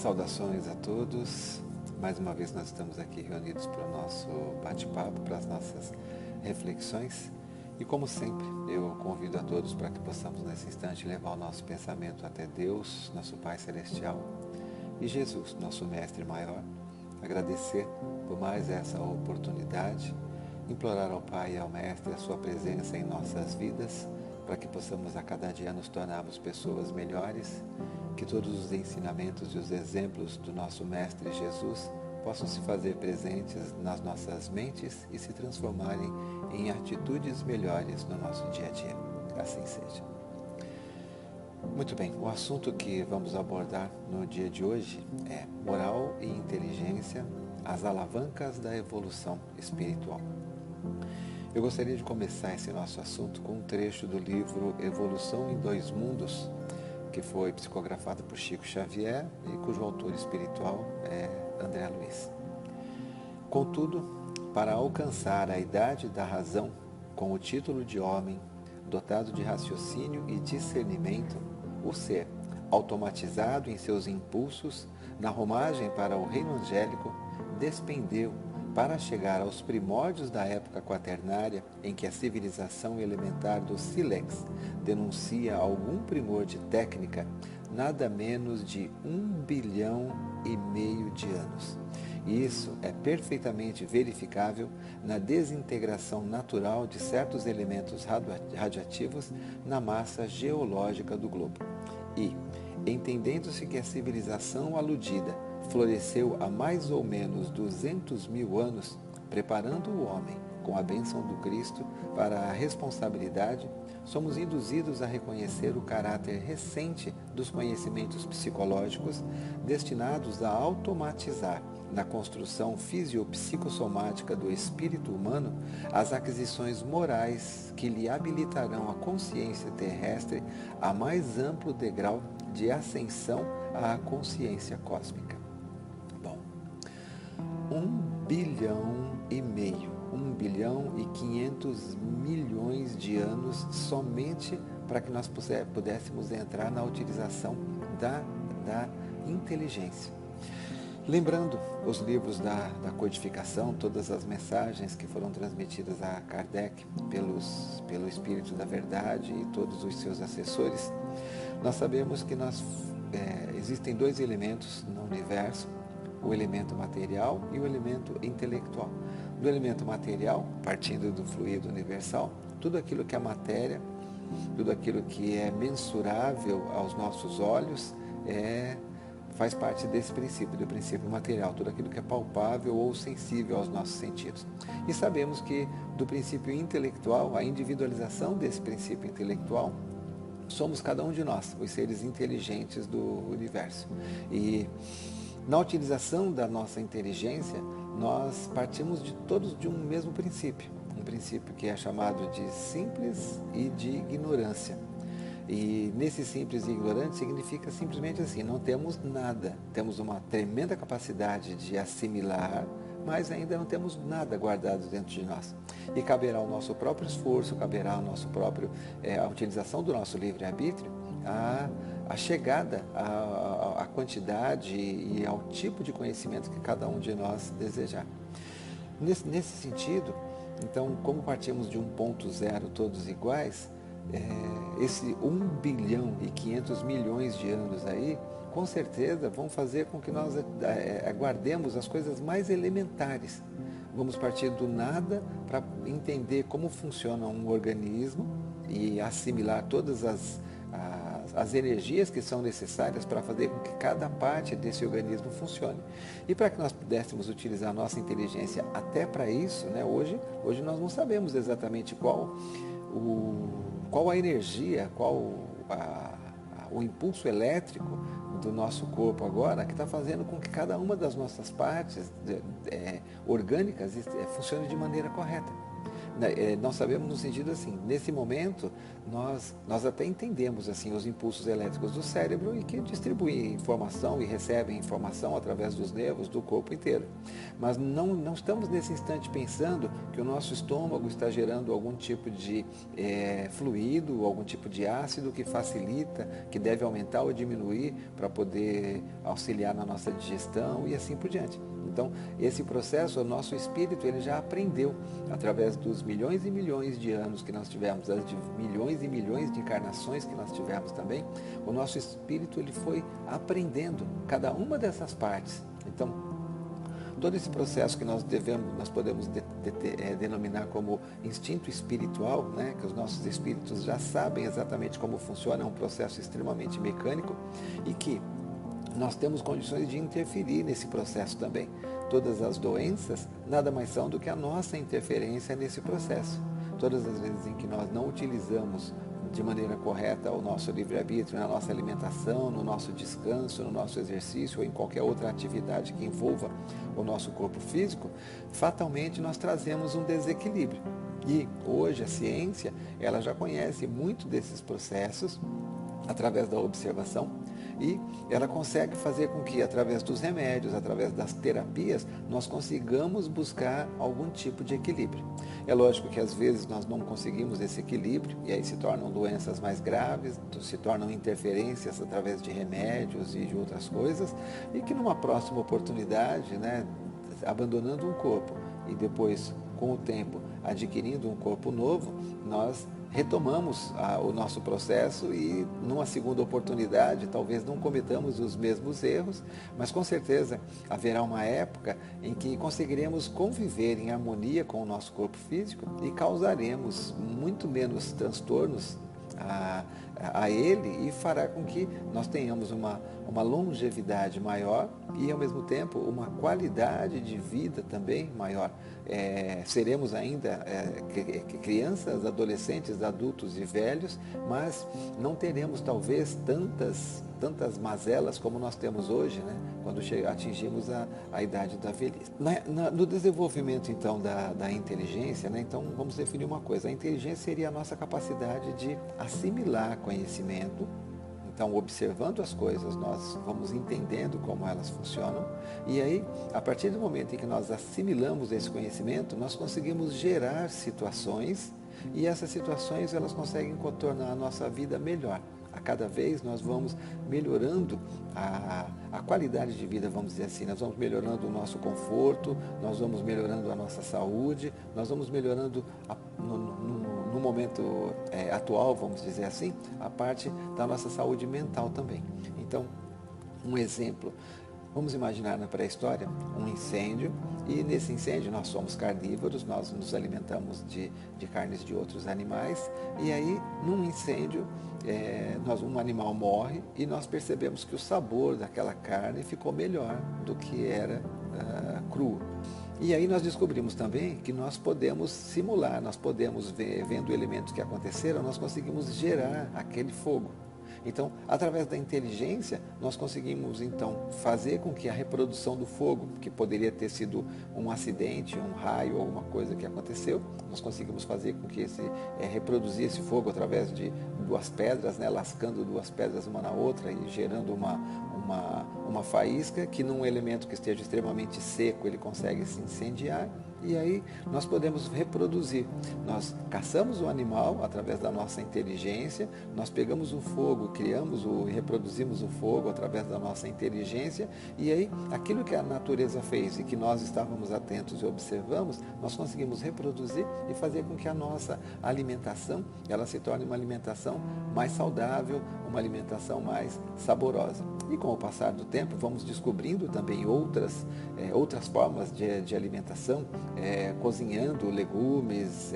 Saudações a todos. Mais uma vez nós estamos aqui reunidos para o nosso bate-papo, para as nossas reflexões. E como sempre, eu convido a todos para que possamos nesse instante levar o nosso pensamento até Deus, nosso Pai Celestial, e Jesus, nosso Mestre Maior. Agradecer por mais essa oportunidade, implorar ao Pai e ao Mestre a sua presença em nossas vidas, para que possamos a cada dia nos tornarmos pessoas melhores, que todos os ensinamentos e os exemplos do nosso Mestre Jesus possam se fazer presentes nas nossas mentes e se transformarem em atitudes melhores no nosso dia a dia. Assim seja. Muito bem, o assunto que vamos abordar no dia de hoje é moral e inteligência, as alavancas da evolução espiritual. Eu gostaria de começar esse nosso assunto com um trecho do livro Evolução em Dois Mundos, que foi psicografado por Chico Xavier e cujo autor espiritual é André Luiz. Contudo, para alcançar a idade da razão, com o título de homem, dotado de raciocínio e discernimento, o ser, automatizado em seus impulsos, na romagem para o reino angélico, despendeu, para chegar aos primórdios da época quaternária, em que a civilização elementar do sílex denuncia algum primor de técnica, nada menos de 1,5 bilhão de anos. E isso é perfeitamente verificável na desintegração natural de certos elementos radioativos na massa geológica do globo. E, entendendo-se que a civilização aludida floresceu há mais ou menos 200 mil anos, preparando o homem, com a bênção do Cristo, para a responsabilidade, somos induzidos a reconhecer o caráter recente dos conhecimentos psicológicos destinados a automatizar, na construção fisiopsicossomática do espírito humano, as aquisições morais que lhe habilitarão a consciência terrestre a mais amplo degrau de ascensão à consciência cósmica. 1,5 bilhão, 1 bilhão e 500 milhões de anos somente para que nós pudéssemos entrar na utilização da inteligência. Lembrando os livros da codificação, todas as mensagens que foram transmitidas a Kardec pelo Espírito da Verdade e todos os seus assessores, nós sabemos que existem dois elementos no universo, o elemento material e o elemento intelectual. Do elemento material, partindo do fluido universal, tudo aquilo que é matéria, tudo aquilo que é mensurável aos nossos olhos, faz parte desse princípio, do princípio material, tudo aquilo que é palpável ou sensível aos nossos sentidos. E sabemos que do princípio intelectual, a individualização desse princípio intelectual, somos cada um de nós, os seres inteligentes do universo. E na utilização da nossa inteligência, nós partimos todos de um mesmo princípio, um princípio que é chamado de simples e de ignorância. E nesse simples e ignorante significa simplesmente assim, não temos nada, temos uma tremenda capacidade de assimilar, mas ainda não temos nada guardado dentro de nós. E caberá ao nosso próprio esforço, caberá ao nosso próprio, a utilização do nosso livre-arbítrio, a chegada à quantidade e ao tipo de conhecimento que cada um de nós desejar. Nesse sentido, então, como partimos de um ponto zero todos iguais, esse 1 bilhão e 500 milhões de anos aí, com certeza vão fazer com que nós aguardemos as coisas mais elementares. Vamos partir do nada para entender como funciona um organismo e assimilar todas as energias que são necessárias para fazer com que cada parte desse organismo funcione. E para que nós pudéssemos utilizar a nossa inteligência até para isso, hoje nós não sabemos exatamente qual a energia, qual o impulso elétrico do nosso corpo agora, que está fazendo com que cada uma das nossas partes orgânicas funcione de maneira correta. Não sabemos no sentido assim, nesse momento nós até entendemos assim os impulsos elétricos do cérebro e que distribuem informação e recebem informação através dos nervos do corpo inteiro. Mas não estamos nesse instante pensando que o nosso estômago está gerando algum tipo de fluido, algum tipo de ácido que facilita, que deve aumentar ou diminuir para poder auxiliar na nossa digestão e assim por diante. Então, esse processo, o nosso espírito, ele já aprendeu através dos milhões e milhões de anos que nós tivemos, das milhões e milhões de encarnações que nós tivemos também, o nosso espírito ele foi aprendendo cada uma dessas partes. Então, todo esse processo que nós podemos denominar como instinto espiritual, né, que os nossos espíritos já sabem exatamente como funciona, é um processo extremamente mecânico e que nós temos condições de interferir nesse processo também. Todas as doenças nada mais são do que a nossa interferência nesse processo. Todas as vezes em que nós não utilizamos de maneira correta o nosso livre-arbítrio na nossa alimentação, no nosso descanso, no nosso exercício ou em qualquer outra atividade que envolva o nosso corpo físico, fatalmente nós trazemos um desequilíbrio. E hoje a ciência, ela já conhece muito desses processos através da observação e ela consegue fazer com que através dos remédios, através das terapias, nós consigamos buscar algum tipo de equilíbrio. É lógico que às vezes nós não conseguimos esse equilíbrio e aí se tornam doenças mais graves, se tornam interferências através de remédios e de outras coisas e que numa próxima oportunidade, né, abandonando um corpo e depois com o tempo adquirindo um corpo novo, nós retomamos o nosso processo e numa segunda oportunidade talvez não cometamos os mesmos erros, mas com certeza haverá uma época em que conseguiremos conviver em harmonia com o nosso corpo físico e causaremos muito menos transtornos a ele e fará com que nós tenhamos uma longevidade maior e ao mesmo tempo uma qualidade de vida também maior. Seremos ainda crianças, adolescentes, adultos e velhos, mas não teremos talvez tantas mazelas como nós temos hoje, né? Quando atingimos a idade da velhice. No desenvolvimento então da inteligência, né? Então vamos definir uma coisa, a inteligência seria a nossa capacidade de assimilar conhecimento. Então, observando as coisas, nós vamos entendendo como elas funcionam. E aí, a partir do momento em que nós assimilamos esse conhecimento, nós conseguimos gerar situações e essas situações elas conseguem tornar a nossa vida melhor. A cada vez nós vamos melhorando a qualidade de vida, vamos dizer assim. Nós vamos melhorando o nosso conforto, nós vamos melhorando a nossa saúde, nós vamos melhorando no momento atual, vamos dizer assim, a parte da nossa saúde mental também. Então, um exemplo, vamos imaginar na pré-história um incêndio e nesse incêndio nós somos carnívoros, nós nos alimentamos de carnes de outros animais e aí num incêndio um animal morre e nós percebemos que o sabor daquela carne ficou melhor do que era cru. E aí nós descobrimos também que nós podemos simular, nós podemos vendo elementos que aconteceram, nós conseguimos gerar aquele fogo. Então, através da inteligência, nós conseguimos então fazer com que a reprodução do fogo, que poderia ter sido um acidente, um raio, alguma coisa que aconteceu, nós conseguimos fazer com que reproduzir esse fogo através de duas pedras, né, lascando duas pedras uma na outra e gerando uma faísca que num elemento que esteja extremamente seco ele consegue se incendiar. E aí nós podemos reproduzir. Nós caçamos o animal através da nossa inteligência, nós pegamos o fogo, criamos e reproduzimos o fogo através da nossa inteligência, e aí aquilo que a natureza fez e que nós estávamos atentos e observamos, nós conseguimos reproduzir e fazer com que a nossa alimentação ela se torne uma alimentação mais saudável, uma alimentação mais saborosa. E com o passar do tempo vamos descobrindo também outras formas de alimentação, cozinhando legumes,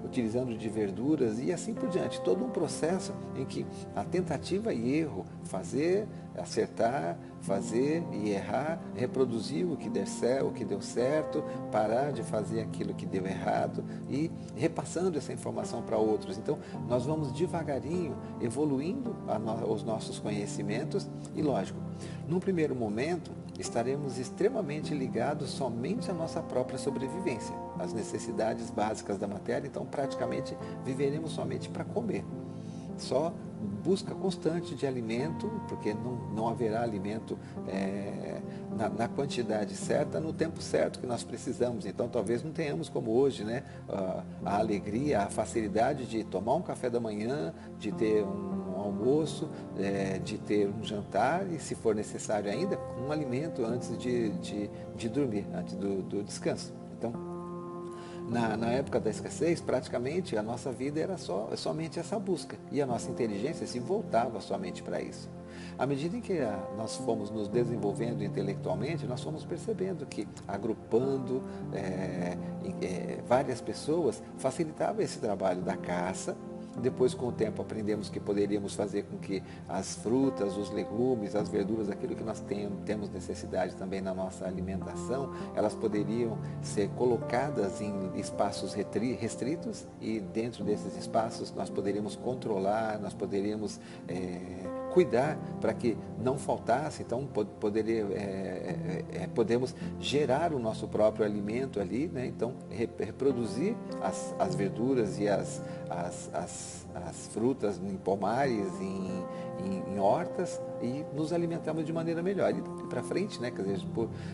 utilizando de verduras e assim por diante. Todo um processo em que a tentativa e erro, fazer acertar, fazer e errar, reproduzir o que deu certo, parar de fazer aquilo que deu errado e repassando essa informação para outros. Então, nós vamos devagarinho evoluindo os nossos conhecimentos e, lógico, num primeiro momento, estaremos extremamente ligados somente à nossa própria sobrevivência, às necessidades básicas da matéria, então praticamente viveremos somente para comer. Só busca constante de alimento, porque não haverá alimento na quantidade certa, no tempo certo que nós precisamos. Então talvez não tenhamos como hoje, né, a alegria, a facilidade de tomar um café da manhã, de ter um almoço, de ter um jantar e, se for necessário ainda, um alimento antes de dormir, antes do descanso. Então, na época da escassez, praticamente a nossa vida era somente essa busca e a nossa inteligência se voltava somente para isso. À medida em que nós fomos nos desenvolvendo intelectualmente, nós fomos percebendo que agrupando várias pessoas facilitava esse trabalho da caça. Depois, com o tempo, aprendemos que poderíamos fazer com que as frutas, os legumes, as verduras, aquilo que nós temos necessidade também na nossa alimentação, elas poderiam ser colocadas em espaços restritos e dentro desses espaços nós poderíamos controlar, nós poderíamos cuidar para que não faltasse. Então podemos gerar o nosso próprio alimento ali, né? Então reproduzir as verduras e as frutas em pomares, em hortas, e nos alimentamos de maneira melhor. E daqui para frente, né? Quer dizer,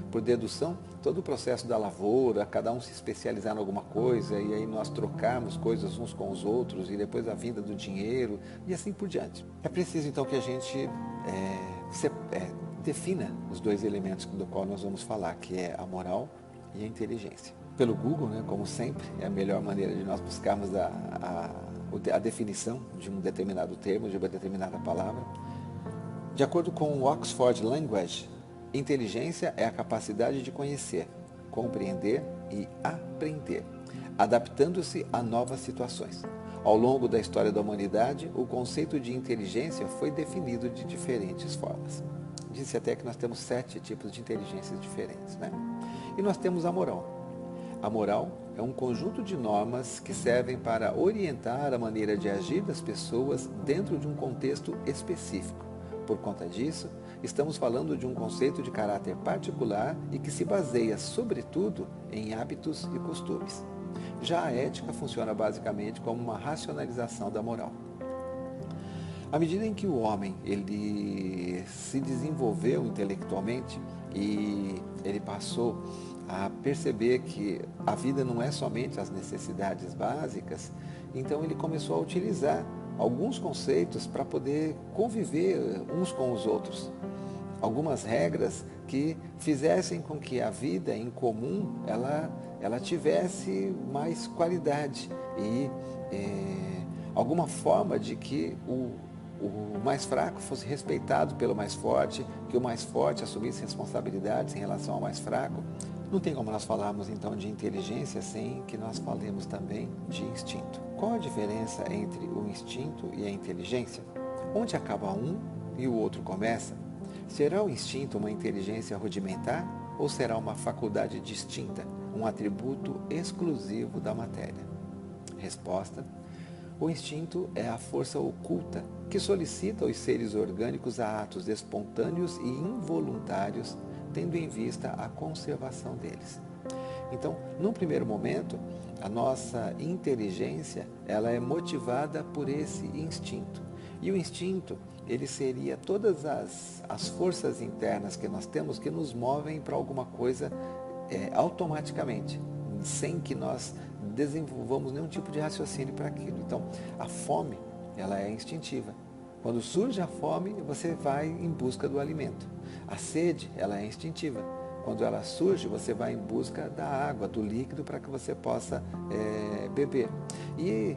por dedução, todo o processo da lavoura, cada um se especializar em alguma coisa, e aí nós trocarmos coisas uns com os outros, e depois a vinda do dinheiro, e assim por diante. É preciso então que a gente defina os dois elementos do qual nós vamos falar, que é a moral e a inteligência. Pelo Google, né, como sempre, é a melhor maneira de nós buscarmos a definição de um determinado termo, de uma determinada palavra. De acordo com o Oxford Language, inteligência é a capacidade de conhecer, compreender e aprender, adaptando-se a novas situações. Ao longo da história da humanidade, o conceito de inteligência foi definido de diferentes formas. Disse até que nós temos 7 tipos de inteligências diferentes, né? E nós temos a moral. A moral é um conjunto de normas que servem para orientar a maneira de agir das pessoas dentro de um contexto específico. Por conta disso, estamos falando de um conceito de caráter particular e que se baseia, sobretudo, em hábitos e costumes. Já a ética funciona basicamente como uma racionalização da moral. À medida em que o homem ele se desenvolveu intelectualmente e ele passou a perceber que a vida não é somente as necessidades básicas, então ele começou a utilizar alguns conceitos para poder conviver uns com os outros. Algumas regras que fizessem com que a vida em comum ela tivesse mais qualidade e alguma forma de que o mais fraco fosse respeitado pelo mais forte, que o mais forte assumisse responsabilidades em relação ao mais fraco. Não tem como nós falarmos então de inteligência sem que nós falemos também de instinto. Qual a diferença entre o instinto e a inteligência? Onde acaba um e o outro começa? Será o instinto uma inteligência rudimentar ou será uma faculdade distinta, um atributo exclusivo da matéria? Resposta: o instinto é a força oculta que solicita os seres orgânicos a atos espontâneos e involuntários, tendo em vista a conservação deles. Então, num primeiro momento, a nossa inteligência ela é motivada por esse instinto. E o instinto, ele seria todas as forças internas que nós temos que nos movem para alguma coisa automaticamente, sem que nós desenvolvamos nenhum tipo de raciocínio para aquilo. Então, a fome, ela é instintiva. Quando surge a fome, você vai em busca do alimento. A sede, ela é instintiva. Quando ela surge, você vai em busca da água, do líquido, para que você possa beber. E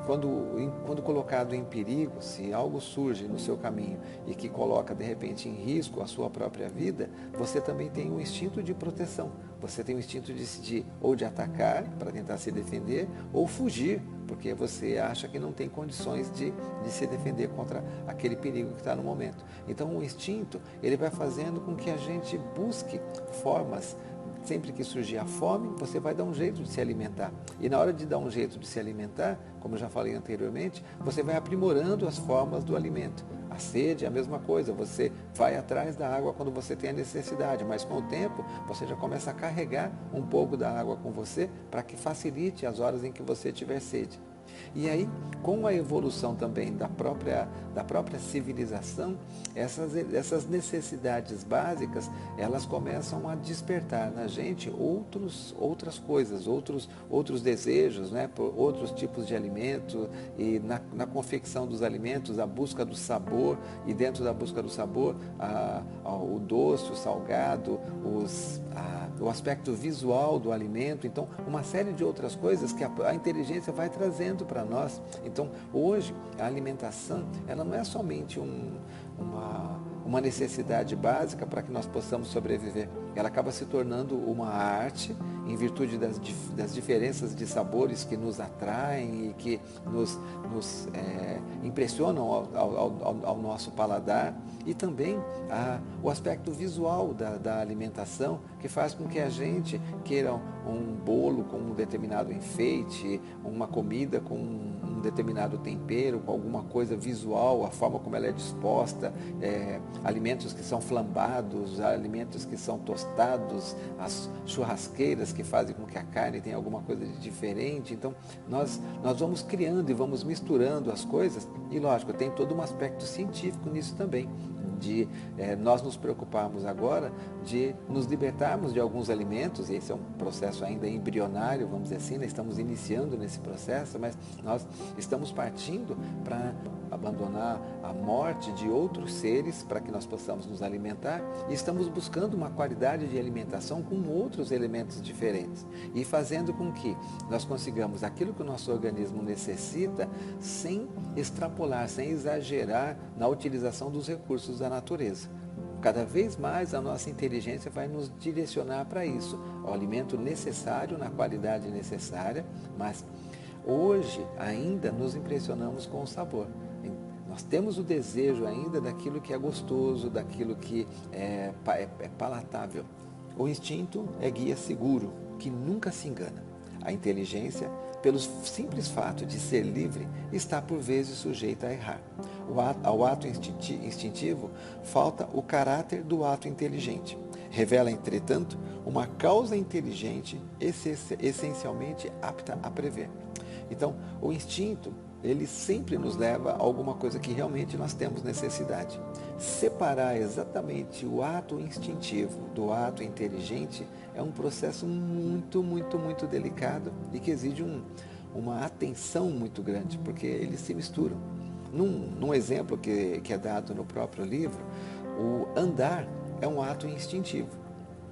quando colocado em perigo, se algo surge no seu caminho e que coloca de repente em risco a sua própria vida, você também tem um instinto de proteção. Você tem um instinto ou de atacar para tentar se defender ou fugir porque você acha que não tem condições de se defender contra aquele perigo que está no momento. Então o instinto, ele vai fazendo com que a gente busque formas. Sempre que surgir a fome, você vai dar um jeito de se alimentar. E na hora de dar um jeito de se alimentar, como eu já falei anteriormente, você vai aprimorando as formas do alimento. A sede é a mesma coisa, você vai atrás da água quando você tem a necessidade, mas com o tempo você já começa a carregar um pouco da água com você para que facilite as horas em que você tiver sede. E aí, com a evolução também da própria civilização, essas necessidades básicas, elas começam a despertar na gente outras coisas, outros desejos, né, por outros tipos de alimento, e na confecção dos alimentos, a busca do sabor, e dentro da busca do sabor, o doce, o salgado, o aspecto visual do alimento. Então, uma série de outras coisas que a inteligência vai trazendo para nós. Então, hoje, a alimentação, ela não é somente uma necessidade básica para que nós possamos sobreviver. Ela acaba se tornando uma arte em virtude das diferenças de sabores que nos atraem e que nos impressionam ao nosso paladar, e também o aspecto visual da alimentação, que faz com que a gente queira um bolo com um determinado enfeite, uma comida com um determinado tempero, com alguma coisa visual, a forma como ela é disposta, alimentos que são flambados, alimentos que são tostados, as churrasqueiras que fazem com que a carne tenha alguma coisa de diferente. Então, nós vamos criando e vamos misturando as coisas, e lógico, tem todo um aspecto científico nisso também, de nós nos preocuparmos agora de nos libertarmos de alguns alimentos, e esse é um processo ainda embrionário, vamos dizer assim, estamos iniciando nesse processo, mas nós estamos partindo para abandonar a morte de outros seres para que nós possamos nos alimentar, e estamos buscando uma qualidade de alimentação com outros elementos diferentes, e fazendo com que nós consigamos aquilo que o nosso organismo necessita, sem extrapolar, sem exagerar na utilização dos recursos da natureza. Cada vez mais a nossa inteligência vai nos direcionar para isso, o alimento necessário, na qualidade necessária, mas hoje ainda nos impressionamos com o sabor. Nós temos o desejo ainda daquilo que é gostoso, daquilo que é palatável. O instinto é guia seguro, que nunca se engana. A inteligência, pelo simples fato de ser livre, está por vezes sujeita a errar. Ao ato instintivo falta o caráter do ato inteligente. Revela, entretanto, uma causa inteligente essencialmente apta a prever. Então, o instinto, ele sempre nos leva a alguma coisa que realmente nós temos necessidade. Separar exatamente o ato instintivo do ato inteligente é um processo muito, muito, muito delicado e que exige uma atenção muito grande, porque eles se misturam. Num exemplo que é dado no próprio livro, o andar é um ato instintivo.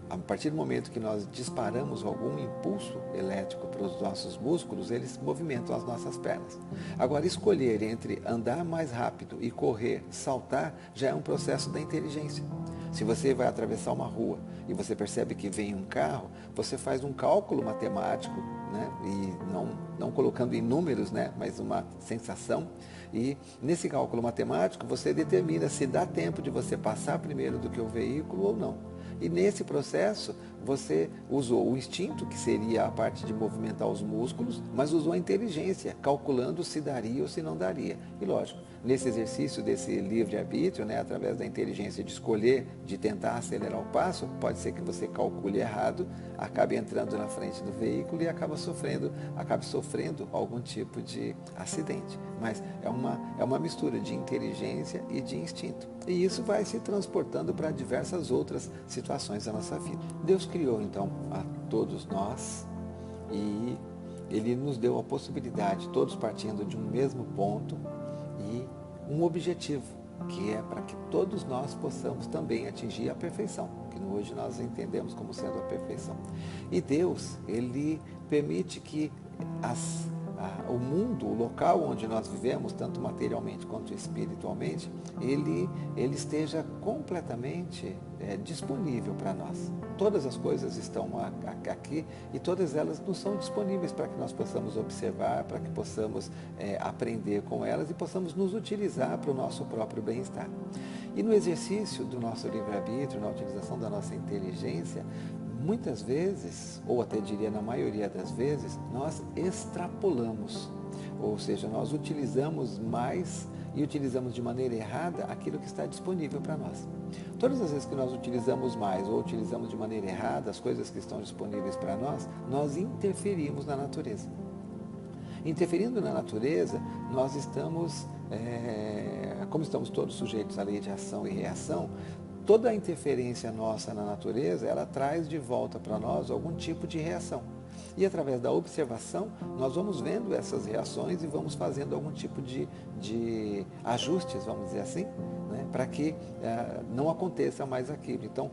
A partir do momento que nós disparamos algum impulso elétrico para os nossos músculos, eles movimentam as nossas pernas. Agora, escolher entre andar mais rápido e correr, saltar, já é um processo da inteligência. Se você vai atravessar uma rua e você percebe que vem um carro, você faz um cálculo matemático, né? E não colocando em números, né? Mas uma sensação. E nesse cálculo matemático você determina se dá tempo de você passar primeiro do que o veículo ou não. E nesse processo você usou o instinto, que seria a parte de movimentar os músculos, mas usou a inteligência, calculando se daria ou se não daria. E lógico, nesse exercício desse livre-arbítrio, né, através da inteligência de escolher, de tentar acelerar o passo, pode ser que você calcule errado, acabe entrando na frente do veículo e acabe sofrendo algum tipo de acidente. Mas é uma mistura de inteligência e de instinto. E isso vai se transportando para diversas outras situações da nossa vida. Deus criou então a todos nós e Ele nos deu a possibilidade, todos partindo de um mesmo ponto e um objetivo, que é para que todos nós possamos também atingir a perfeição, que hoje nós entendemos como sendo a perfeição. E Deus, Ele permite que o mundo, o local onde nós vivemos, tanto materialmente quanto espiritualmente, ele esteja completamente disponível para nós. Todas as coisas estão aqui e todas elas nos são disponíveis para que nós possamos observar, para que possamos aprender com elas e possamos nos utilizar para o nosso próprio bem-estar. E no exercício do nosso livre-arbítrio, na utilização da nossa inteligência, muitas vezes, ou até diria na maioria das vezes, nós extrapolamos, ou seja, nós utilizamos mais e utilizamos de maneira errada aquilo que está disponível para nós. Todas as vezes que nós utilizamos mais ou utilizamos de maneira errada as coisas que estão disponíveis para nós, nós interferimos na natureza. Interferindo na natureza, nós estamos, como estamos todos sujeitos à lei de ação e reação, toda a interferência nossa na natureza, ela traz de volta para nós algum tipo de reação. E através da observação, nós vamos vendo essas reações e vamos fazendo algum tipo de ajustes, vamos dizer assim, né, para que não aconteça mais aquilo. Então,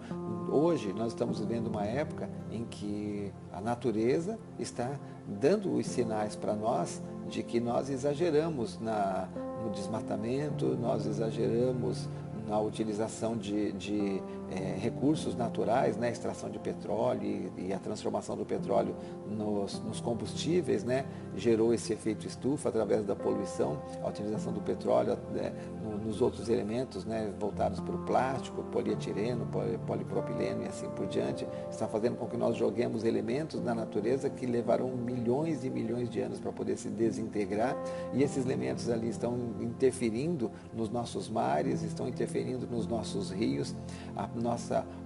hoje nós estamos vivendo uma época em que a natureza está dando os sinais para nós de que nós exageramos no desmatamento, nós exageramos na utilização de recursos naturais, né, extração de petróleo e a transformação do petróleo nos combustíveis, né, gerou esse efeito estufa através da poluição, a utilização do petróleo nos outros elementos, né, voltados para o plástico, polietileno, polipropileno e assim por diante, está fazendo com que nós joguemos elementos na natureza que levarão milhões e milhões de anos para poder se desintegrar, e esses elementos ali estão interferindo nos nossos mares, estão interferindo nos nossos rios,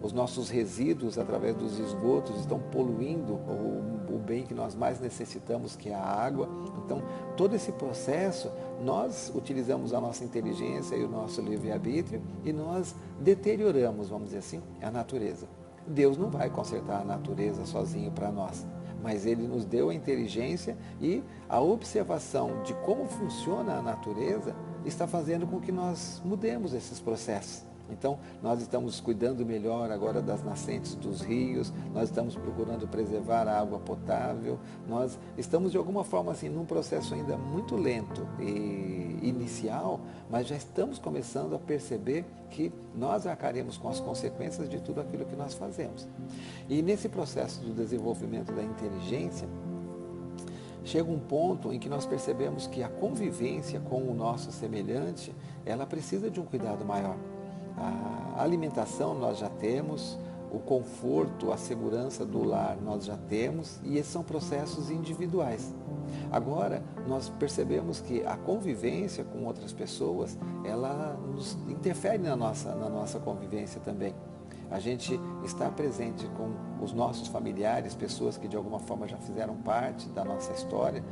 os nossos resíduos através dos esgotos estão poluindo o bem que nós mais necessitamos, que é a água. Então, todo esse processo, nós utilizamos a nossa inteligência e o nosso livre-arbítrio e nós deterioramos, vamos dizer assim, a natureza. Deus não vai consertar a natureza sozinho para nós, mas Ele nos deu a inteligência e a observação de como funciona a natureza está fazendo com que nós mudemos esses processos. Então, nós estamos cuidando melhor agora das nascentes dos rios, nós estamos procurando preservar a água potável, nós estamos de alguma forma assim num processo ainda muito lento e inicial, mas já estamos começando a perceber que nós arcaremos com as consequências de tudo aquilo que nós fazemos. E nesse processo do desenvolvimento da inteligência, chega um ponto em que nós percebemos que a convivência com o nosso semelhante, ela precisa de um cuidado maior. A alimentação nós já temos, o conforto, a segurança do lar nós já temos, e esses são processos individuais. Agora, nós percebemos que a convivência com outras pessoas, ela nos interfere na nossa convivência também. A gente está presente com os nossos familiares, pessoas que de alguma forma já fizeram parte da nossa história,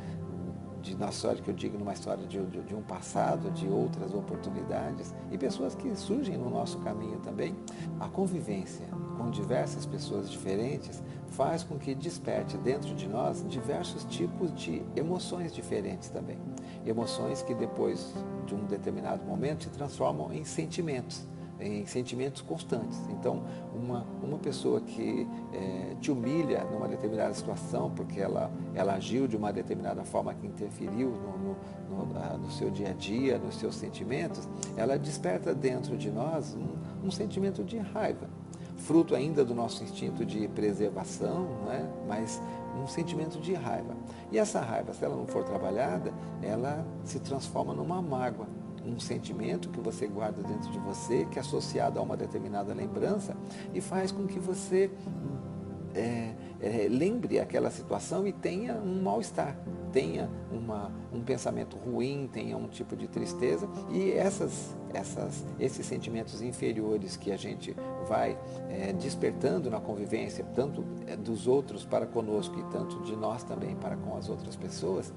na história que eu digo, numa história de um passado, de outras oportunidades, e pessoas que surgem no nosso caminho também. A convivência com diversas pessoas diferentes faz com que desperte dentro de nós diversos tipos de emoções diferentes também. Emoções que depois de um determinado momento se transformam em sentimentos constantes. Então, uma pessoa que te humilha numa determinada situação, porque ela agiu de uma determinada forma que interferiu no seu dia a dia, nos seus sentimentos, ela desperta dentro de nós um sentimento de raiva, fruto ainda do nosso instinto de preservação, né? Mas um sentimento de raiva. E essa raiva, se ela não for trabalhada, ela se transforma numa mágoa, um sentimento que você guarda dentro de você, que é associado a uma determinada lembrança e faz com que você lembre aquela situação e tenha um mal-estar, tenha um pensamento ruim, tenha um tipo de tristeza, e esses sentimentos inferiores que a gente vai despertando na convivência, tanto dos outros para conosco e tanto de nós também para com as outras pessoas,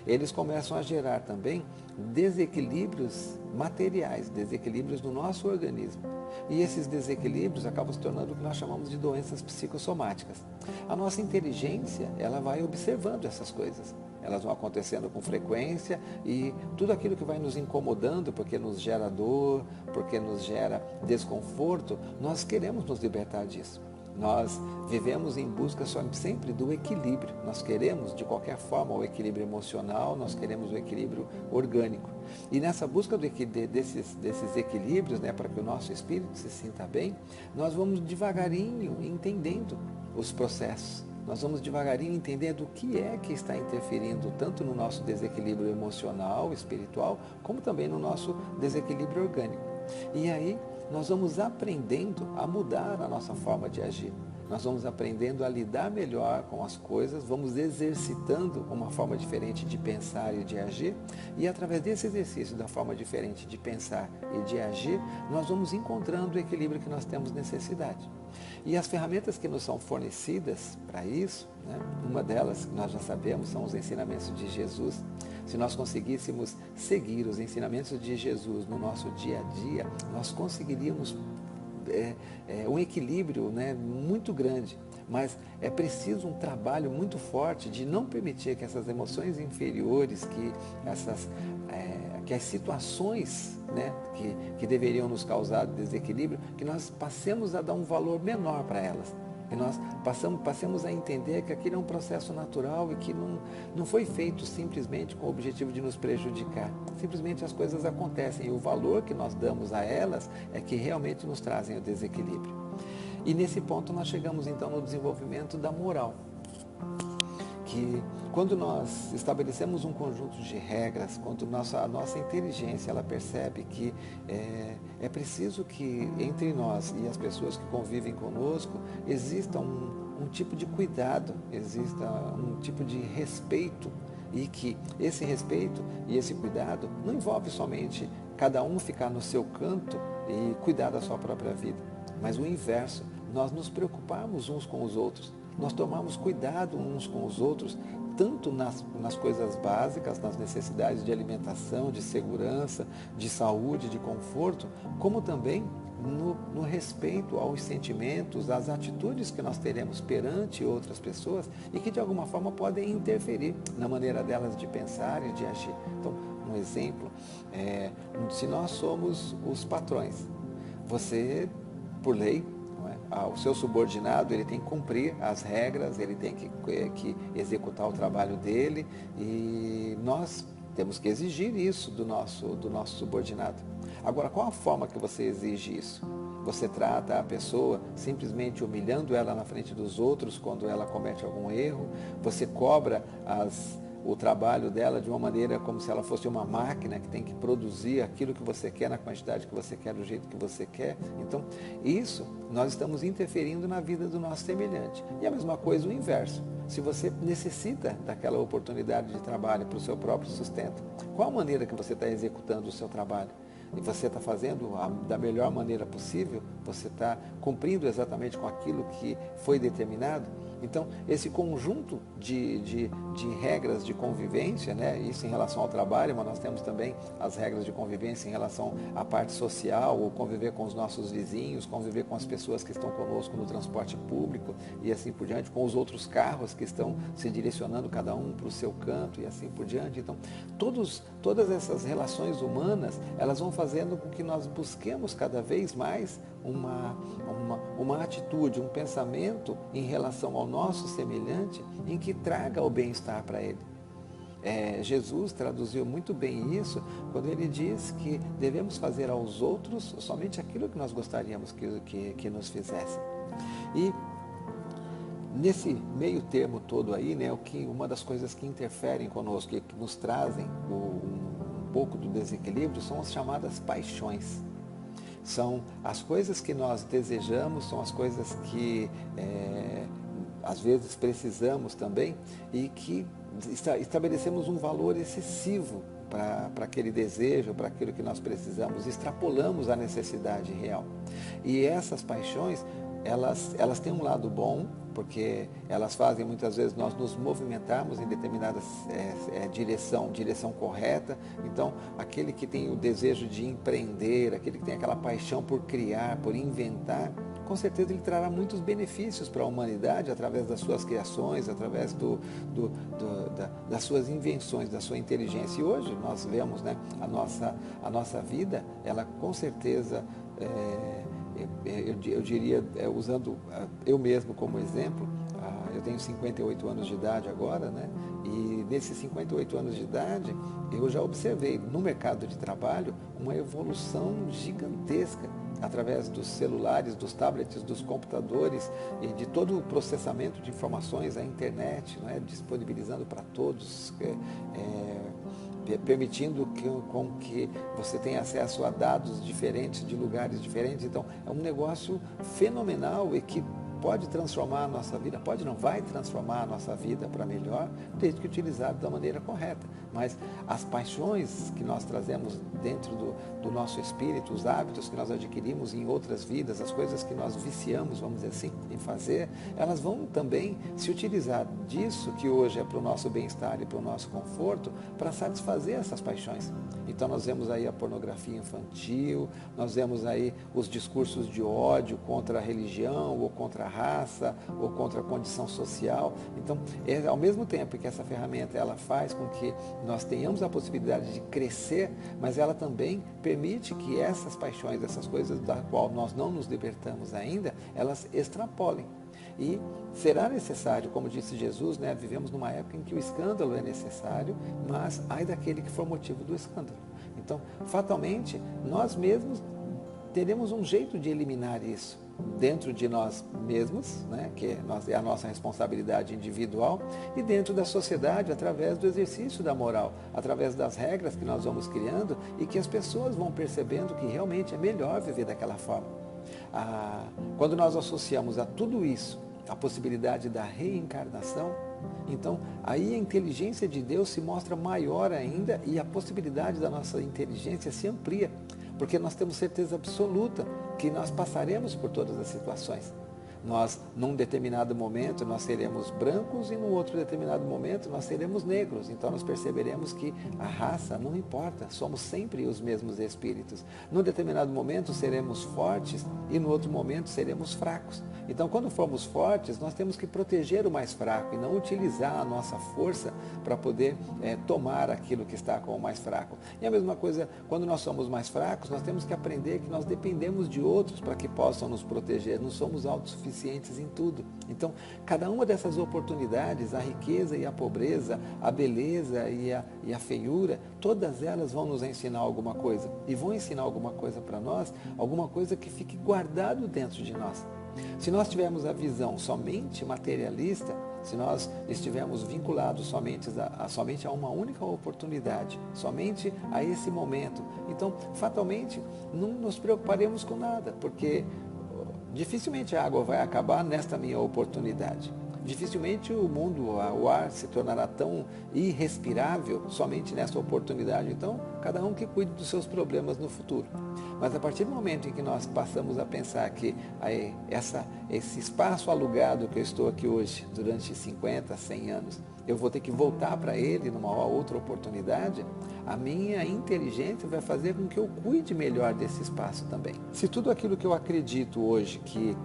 eles começam a gerar também desequilíbrios materiais, desequilíbrios no nosso organismo. E esses desequilíbrios acabam se tornando o que nós chamamos de doenças psicossomáticas. A nossa inteligência, ela vai observando essas coisas. Elas vão acontecendo com frequência e tudo aquilo que vai nos incomodando, porque nos gera dor, porque nos gera desconforto, nós queremos nos libertar disso. Nós vivemos em busca sempre do equilíbrio. Nós queremos, de qualquer forma, o equilíbrio emocional, nós queremos o equilíbrio orgânico. E nessa busca desses equilíbrios, né, para que o nosso espírito se sinta bem, nós vamos devagarinho entendendo os processos. Nós vamos devagarinho entendendo o que é que está interferindo tanto no nosso desequilíbrio emocional, espiritual, como também no nosso desequilíbrio orgânico. E aí nós vamos aprendendo a mudar a nossa forma de agir. Nós vamos aprendendo a lidar melhor com as coisas, vamos exercitando uma forma diferente de pensar e de agir, e através desse exercício da forma diferente de pensar e de agir, nós vamos encontrando o equilíbrio que nós temos necessidade. E as ferramentas que nos são fornecidas para isso, né, uma delas, nós já sabemos, são os ensinamentos de Jesus. Se nós conseguíssemos seguir os ensinamentos de Jesus no nosso dia a dia, nós conseguiríamos um equilíbrio, né, muito grande. Mas é preciso um trabalho muito forte de não permitir que essas emoções inferiores, que as situações, né, que deveriam nos causar desequilíbrio, que nós passemos a dar um valor menor para elas. Que nós passemos a entender que aquilo é um processo natural e que não foi feito simplesmente com o objetivo de nos prejudicar. Simplesmente as coisas acontecem e o valor que nós damos a elas é que realmente nos trazem o desequilíbrio. E nesse ponto nós chegamos então no desenvolvimento da moral. Que quando nós estabelecemos um conjunto de regras, quando a nossa inteligência ela percebe que é preciso que entre nós e as pessoas que convivem conosco exista um tipo de cuidado, exista um tipo de respeito, e que esse respeito e esse cuidado não envolve somente cada um ficar no seu canto e cuidar da sua própria vida, mas o inverso, nós nos preocuparmos uns com os outros, nós tomarmos cuidado uns com os outros, tanto nas coisas básicas, nas necessidades de alimentação, de segurança, de saúde, de conforto, como também no respeito aos sentimentos, às atitudes que nós teremos perante outras pessoas e que de alguma forma podem interferir na maneira delas de pensar e de agir. Então, um exemplo, se nós somos os patrões, você, por lei, o seu subordinado ele tem que cumprir as regras, ele tem que executar o trabalho dele, e nós temos que exigir isso do nosso subordinado. Agora, qual a forma que você exige isso? Você trata a pessoa simplesmente humilhando ela na frente dos outros quando ela comete algum erro? Você cobra o trabalho dela de uma maneira como se ela fosse uma máquina que tem que produzir aquilo que você quer, na quantidade que você quer, do jeito que você quer? Então, isso nós estamos interferindo na vida do nosso semelhante. E a mesma coisa o inverso. Se você necessita daquela oportunidade de trabalho para o seu próprio sustento, qual a maneira que você está executando o seu trabalho? E você está fazendo da melhor maneira possível? Você está cumprindo exatamente com aquilo que foi determinado? Então, esse conjunto de regras de convivência, né, isso em relação ao trabalho, mas nós temos também as regras de convivência em relação à parte social, ou conviver com os nossos vizinhos, conviver com as pessoas que estão conosco no transporte público e assim por diante, com os outros carros que estão se direcionando cada um para o seu canto e assim por diante. Então, todas essas relações humanas, elas vão fazendo com que nós busquemos cada vez mais uma atitude, um pensamento em relação ao nosso semelhante em que traga o bem-estar para ele. Jesus traduziu muito bem isso quando ele diz que devemos fazer aos outros somente aquilo que nós gostaríamos que nos fizessem. E nesse meio termo todo aí, né, uma das coisas que interferem conosco, que nos trazem um pouco do desequilíbrio, são as chamadas paixões. São as coisas que nós desejamos, são as coisas que às vezes precisamos também e que estabelecemos um valor excessivo para aquele desejo, para aquilo que nós precisamos, extrapolamos a necessidade real. E essas paixões, elas têm um lado bom, porque elas fazem muitas vezes nós nos movimentarmos em determinada direção correta. Então, aquele que tem o desejo de empreender, aquele que tem aquela paixão por criar, por inventar, com certeza ele trará muitos benefícios para a humanidade através das suas criações, através das suas invenções, da sua inteligência. E hoje nós vemos, né, a nossa vida, ela com certeza eu diria, usando eu mesmo como exemplo, eu tenho 58 anos de idade agora, né? E nesses 58 anos de idade, eu já observei no mercado de trabalho uma evolução gigantesca através dos celulares, dos tablets, dos computadores e de todo o processamento de informações, a internet, né? Disponibilizando para todos, permitindo com que você tenha acesso a dados diferentes, de lugares diferentes. Então, é um negócio fenomenal e que pode transformar a nossa vida, vai transformar a nossa vida para melhor, desde que utilizado da maneira correta. Mas as paixões que nós trazemos dentro do nosso espírito, os hábitos que nós adquirimos em outras vidas, as coisas que nós viciamos, vamos dizer assim, em fazer, elas vão também se utilizar disso, que hoje é para o nosso bem-estar e para o nosso conforto, para satisfazer essas paixões. Então nós vemos aí a pornografia infantil, nós vemos aí os discursos de ódio contra a religião, ou contra a raça, ou contra a condição social. Então, ao mesmo tempo que essa ferramenta ela faz com que nós tenhamos a possibilidade de crescer, mas ela também permite que essas paixões, essas coisas da qual nós não nos libertamos ainda, elas extrapolem. E será necessário, como disse Jesus, né, vivemos numa época em que o escândalo é necessário, mas ai daquele que for motivo do escândalo. Então, fatalmente, nós mesmos teremos um jeito de eliminar isso dentro de nós mesmos, né, que é a nossa responsabilidade individual, e dentro da sociedade, através do exercício da moral, através das regras que nós vamos criando e que as pessoas vão percebendo que realmente é melhor viver daquela forma. Quando nós associamos a tudo isso a possibilidade da reencarnação, então aí a inteligência de Deus se mostra maior ainda e a possibilidade da nossa inteligência se amplia, porque nós temos certeza absoluta que nós passaremos por todas as situações. Nós, num determinado momento, nós seremos brancos e num outro determinado momento nós seremos negros. Então nós perceberemos que a raça não importa, somos sempre os mesmos espíritos. Num determinado momento seremos fortes e no outro momento seremos fracos. Então quando formos fortes, nós temos que proteger o mais fraco e não utilizar a nossa força para poder tomar aquilo que está com o mais fraco. E a mesma coisa, quando nós somos mais fracos, nós temos que aprender que nós dependemos de outros para que possam nos proteger. Não somos autossuficientes em tudo. Então, cada uma dessas oportunidades, a riqueza e a pobreza, a beleza e a feiura, todas elas vão nos ensinar alguma coisa. E vão ensinar alguma coisa para nós, alguma coisa que fique guardado dentro de nós. Se nós tivermos a visão somente materialista, se nós estivermos vinculados somente a uma única oportunidade, somente a esse momento, então, fatalmente, não nos preocuparemos com nada, porque dificilmente a água vai acabar nesta minha oportunidade. Dificilmente o mundo, o ar se tornará tão irrespirável somente nessa oportunidade. Então, cada um que cuide dos seus problemas no futuro. Mas a partir do momento em que nós passamos a pensar que esse espaço alugado que eu estou aqui hoje, durante 50, 100 anos, eu vou ter que voltar para ele numa outra oportunidade, a minha inteligência vai fazer com que eu cuide melhor desse espaço também. Se tudo aquilo que eu acredito hoje, que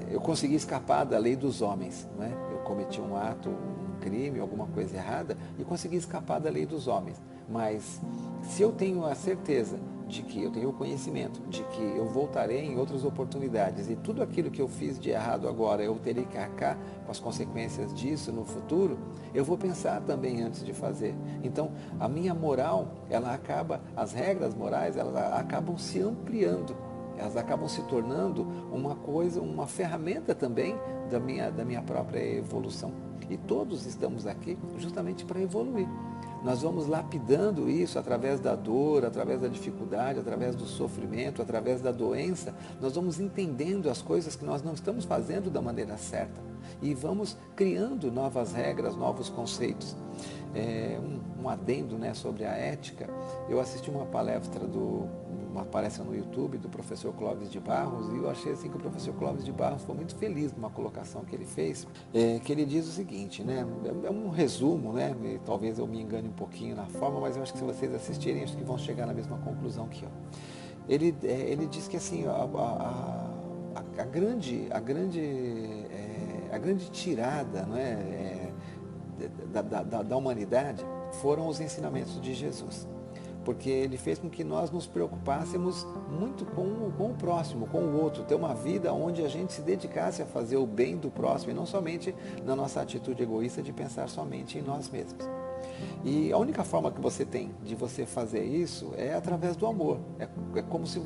eu consegui escapar da lei dos homens, né? Eu cometi um ato, um crime, alguma coisa errada e consegui escapar da lei dos homens. Mas se eu tenho a certeza de que eu tenho o conhecimento, de que eu voltarei em outras oportunidades e tudo aquilo que eu fiz de errado agora eu terei que arcar com as consequências disso no futuro, eu vou pensar também antes de fazer. Então, a minha moral, as regras morais, elas acabam se ampliando. Elas acabam se tornando uma ferramenta também da minha própria evolução. E todos estamos aqui justamente para evoluir. Nós vamos lapidando isso através da dor, através da dificuldade, através do sofrimento, através da doença. Nós vamos entendendo as coisas que nós não estamos fazendo da maneira certa. E vamos criando novas regras, novos conceitos. Um adendo, né, sobre a ética. Eu assisti uma palestra no YouTube do professor Clóvis de Barros e eu achei assim que o professor Clóvis de Barros foi muito feliz numa colocação que ele fez, que ele diz o seguinte, né, é um resumo, né, talvez eu me engane um pouquinho na forma, mas eu acho que se vocês assistirem, acho que vão chegar na mesma conclusão que eu. Ele diz que assim, a grande tirada, né, da humanidade foram os ensinamentos de Jesus. porque ele fez com que nós nos preocupássemos muito com o próximo, com o outro, ter uma vida onde a gente se dedicasse a fazer o bem do próximo e não somente na nossa atitude egoísta de pensar somente em nós mesmos. E a única forma que você tem de você fazer isso é através do amor. É como se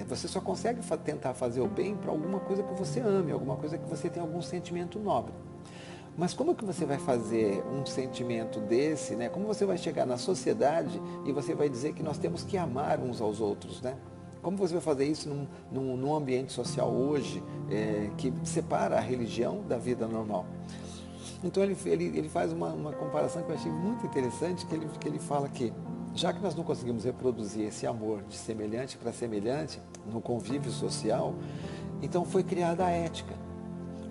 você só consegue tentar fazer o bem para alguma coisa que você ame, alguma coisa que você tem algum sentimento nobre. Mas como que você vai fazer um sentimento desse, né? Como você vai chegar na sociedade e você vai dizer que nós temos que amar uns aos outros, né? Como você vai fazer isso num ambiente social hoje que separa a religião da vida normal? Então ele faz uma comparação que eu achei muito interessante, que ele fala que, já que nós não conseguimos reproduzir esse amor de semelhante para semelhante no convívio social, então foi criada a ética.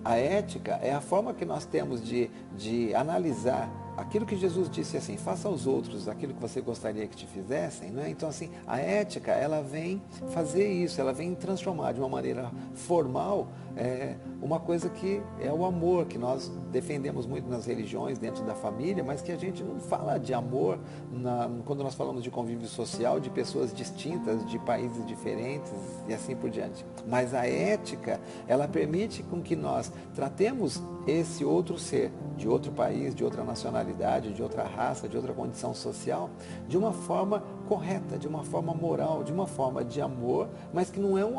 A ética é a forma que nós temos de analisar aquilo que Jesus disse assim: faça aos outros aquilo que você gostaria que te fizessem, não é? Então assim, a ética, ela vem fazer isso, ela vem transformar de uma maneira formal uma coisa que é o amor, que nós defendemos muito nas religiões, dentro da família, mas que a gente não fala de amor quando nós falamos de convívio social, de pessoas distintas, de países diferentes e assim por diante. Mas a ética, ela permite com que nós tratemos esse outro ser, de outro país, de outra nacionalidade, de outra raça, de outra condição social, de uma forma correta, de uma forma moral, de uma forma de amor, mas que não é um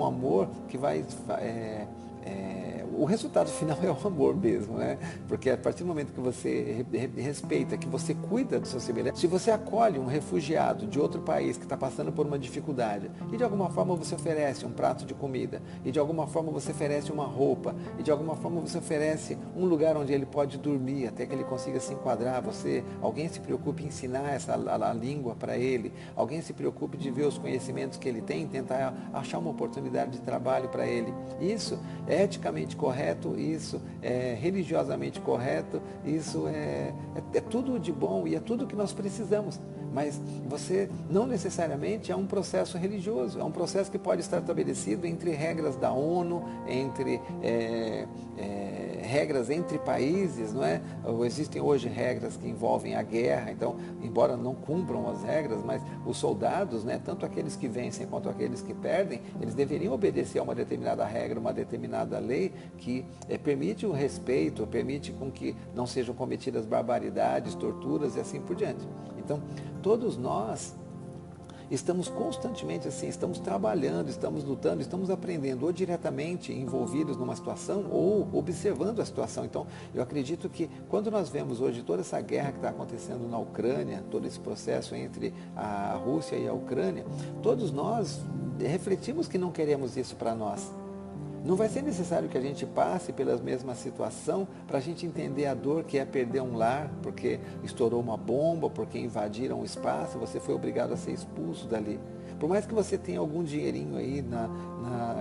amor que vai... o resultado final é o amor mesmo, né? Porque a partir do momento que você respeita, que você cuida do seu semelhante, se você acolhe um refugiado de outro país que está passando por uma dificuldade e de alguma forma você oferece um prato de comida, e de alguma forma você oferece uma roupa, e de alguma forma você oferece um lugar onde ele pode dormir até que ele consiga se enquadrar, alguém se preocupe em ensinar a língua para ele, alguém se preocupe de ver os conhecimentos que ele tem, tentar achar uma oportunidade de trabalho para ele. Isso é eticamente correto, isso é religiosamente correto, isso é tudo de bom e é tudo que nós precisamos. Mas você não necessariamente é um processo religioso, é um processo que pode estar estabelecido entre regras da ONU, entre regras entre países, não é? Existem hoje regras que envolvem a guerra, então, embora não cumpram as regras, mas os soldados, né, tanto aqueles que vencem quanto aqueles que perdem, eles deveriam obedecer a uma determinada regra, uma determinada lei que permite o respeito, permite com que não sejam cometidas barbaridades, torturas e assim por diante. Então, todos nós estamos constantemente assim, estamos trabalhando, estamos lutando, estamos aprendendo ou diretamente envolvidos numa situação ou observando a situação. Então, eu acredito que quando nós vemos hoje toda essa guerra que está acontecendo na Ucrânia, todo esse processo entre a Rússia e a Ucrânia, todos nós refletimos que não queremos isso para nós. Não vai ser necessário que a gente passe pela mesma situação para a gente entender a dor que é perder um lar, porque estourou uma bomba, porque invadiram o espaço, você foi obrigado a ser expulso dali. Por mais que você tenha algum dinheirinho aí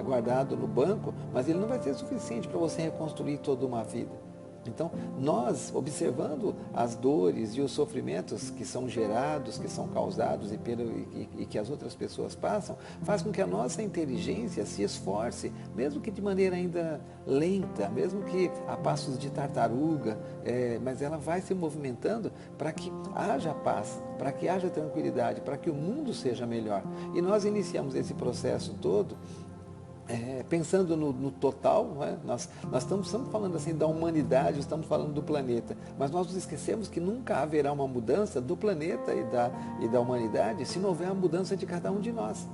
guardado no banco, mas ele não vai ser suficiente para você reconstruir toda uma vida. Então, nós, observando as dores e os sofrimentos que são gerados, que são causados e que as outras pessoas passam, faz com que a nossa inteligência se esforce, mesmo que de maneira ainda lenta, mesmo que a passos de tartaruga, mas ela vai se movimentando para que haja paz, para que haja tranquilidade, para que o mundo seja melhor. E nós iniciamos esse processo todo pensando no total, não é? Nós estamos falando assim da humanidade, estamos falando do planeta, mas nós nos esquecemos que nunca haverá uma mudança do planeta e da humanidade se não houver a mudança de cada um de nós.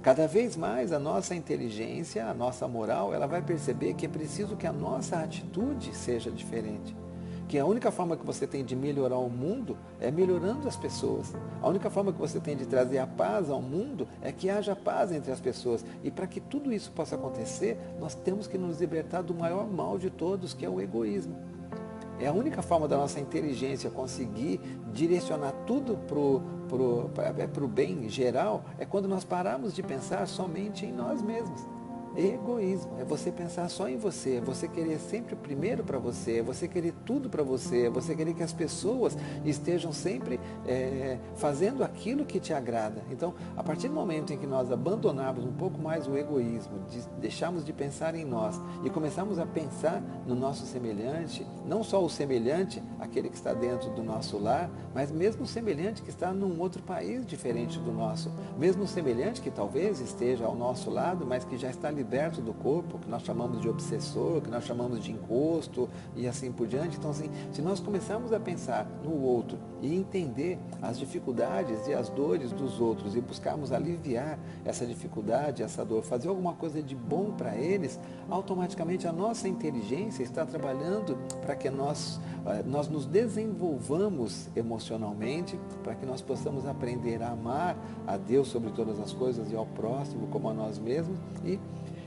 Cada vez mais a nossa inteligência, a nossa moral, ela vai perceber que é preciso que a nossa atitude seja diferente. Que a única forma que você tem de melhorar o mundo é melhorando as pessoas. A única forma que você tem de trazer a paz ao mundo é que haja paz entre as pessoas. E para que tudo isso possa acontecer, nós temos que nos libertar do maior mal de todos, que é o egoísmo. É a única forma da nossa inteligência conseguir direcionar tudo para o bem geral, é quando nós pararmos de pensar somente em nós mesmos. egoísmo, é você pensar só em você, é você querer sempre o primeiro para você, é você querer tudo para você, é você querer que as pessoas estejam sempre fazendo aquilo que te agrada. Então, a partir do momento em que nós abandonarmos um pouco mais o egoísmo, deixarmos de pensar em nós e começarmos a pensar no nosso semelhante, não só o semelhante, aquele que está dentro do nosso lar, mas mesmo o semelhante que está num outro país diferente do nosso, mesmo o semelhante que talvez esteja ao nosso lado, mas que já está liberto do corpo, que nós chamamos de obsessor, que nós chamamos de encosto e assim por diante. Então, assim, se nós começarmos a pensar no outro e entender as dificuldades e as dores dos outros e buscarmos aliviar essa dificuldade, essa dor, fazer alguma coisa de bom para eles, automaticamente a nossa inteligência está trabalhando para que nós nos desenvolvamos emocionalmente, para que nós possamos aprender a amar a Deus sobre todas as coisas e ao próximo como a nós mesmos. E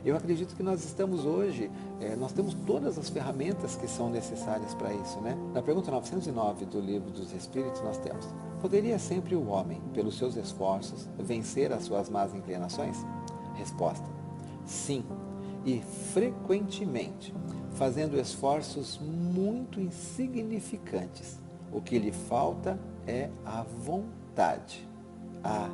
eu acredito que nós estamos hoje, nós temos todas as ferramentas que são necessárias para isso, né? Na pergunta 909 do Livro dos Espíritos nós temos: poderia sempre o homem, pelos seus esforços, vencer as suas más inclinações? Resposta: sim, e frequentemente, fazendo esforços muito insignificantes. O que lhe falta é a vontade. Ah,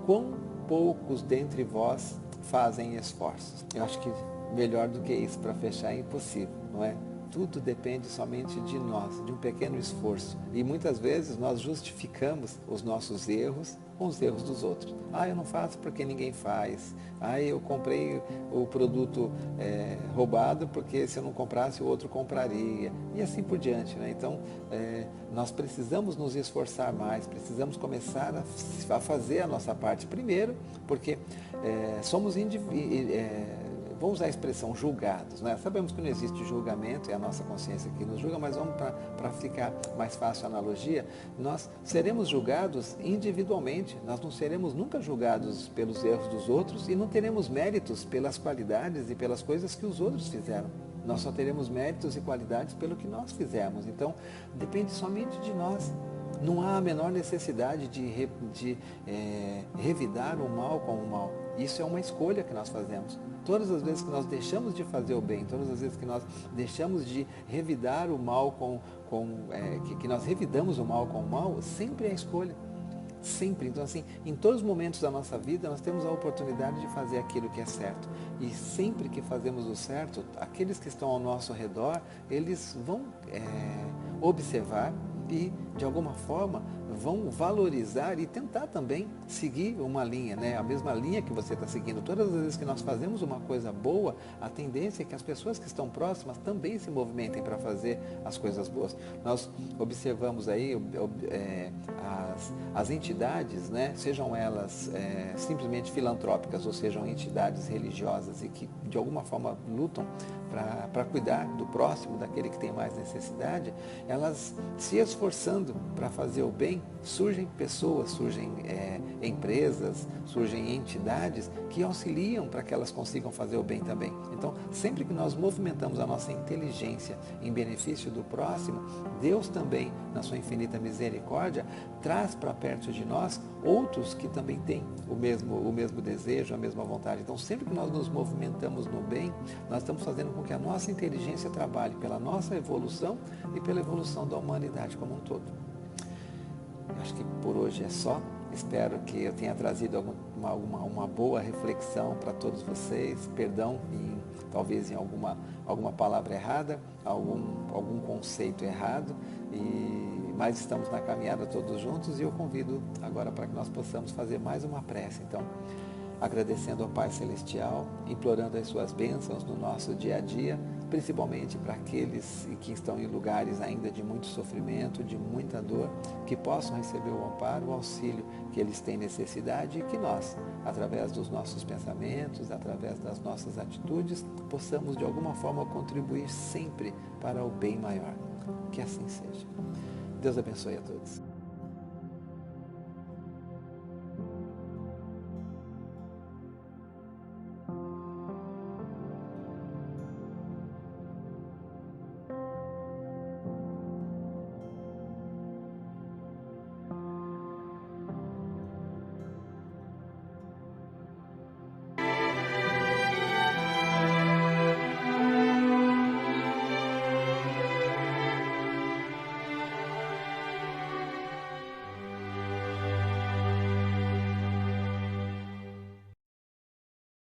quão poucos dentre vós fazem esforços. Eu acho que melhor do que isso para fechar é impossível, não é? Tudo depende somente de nós, de um pequeno esforço. E muitas vezes nós justificamos os nossos erros com os erros dos outros. Ah, eu não faço porque ninguém faz. Ah, eu comprei o produto roubado porque se eu não comprasse o outro compraria. E assim por diante, né? Então, nós precisamos nos esforçar mais, precisamos começar a fazer a nossa parte primeiro, porque somos vou usar a expressão julgados, né? Sabemos que não existe julgamento, é a nossa consciência que nos julga, mas vamos para ficar mais fácil a analogia, nós seremos julgados individualmente, nós não seremos nunca julgados pelos erros dos outros e não teremos méritos pelas qualidades e pelas coisas que os outros fizeram. Nós só teremos méritos e qualidades pelo que nós fizemos. Então, depende somente de nós. Não há a menor necessidade de revidar o mal com o mal. Isso é uma escolha que nós fazemos. Todas as vezes que nós deixamos de fazer o bem, todas as vezes que nós deixamos de revidar o mal que nós revidamos o mal com o mal, sempre é a escolha. Sempre. Então, assim, em todos os momentos da nossa vida, nós temos a oportunidade de fazer aquilo que é certo. E sempre que fazemos o certo, aqueles que estão ao nosso redor, eles vão observar e, de alguma forma, vão valorizar e tentar também seguir uma linha, né? A mesma linha que você está seguindo. Todas as vezes que nós fazemos uma coisa boa, a tendência é que as pessoas que estão próximas também se movimentem para fazer as coisas boas. Nós observamos aí as entidades, né? Sejam elas simplesmente filantrópicas ou sejam entidades religiosas e que de alguma forma lutam para cuidar do próximo, daquele que tem mais necessidade, elas se esforçando para fazer o bem, surgem pessoas, surgem empresas, surgem entidades que auxiliam para que elas consigam fazer o bem também. Então, sempre que nós movimentamos a nossa inteligência em benefício do próximo, Deus também, na sua infinita misericórdia, traz para perto de nós outros que também têm o mesmo desejo, a mesma vontade. Então, sempre que nós nos movimentamos no bem, nós estamos fazendo com que a nossa inteligência trabalhe pela nossa evolução e pela evolução da humanidade como um todo. Acho que por hoje é só. Espero que eu tenha trazido uma boa reflexão para todos vocês. Perdão talvez em alguma palavra errada, algum conceito errado, mas estamos na caminhada todos juntos e eu convido agora para que nós possamos fazer mais uma prece. Então, agradecendo ao Pai Celestial, implorando as suas bênçãos no nosso dia a dia, principalmente para aqueles que estão em lugares ainda de muito sofrimento, de muita dor, que possam receber o amparo, o auxílio que eles têm necessidade e que nós, através dos nossos pensamentos, através das nossas atitudes, possamos de alguma forma contribuir sempre para o bem maior. Que assim seja. Deus abençoe a todos.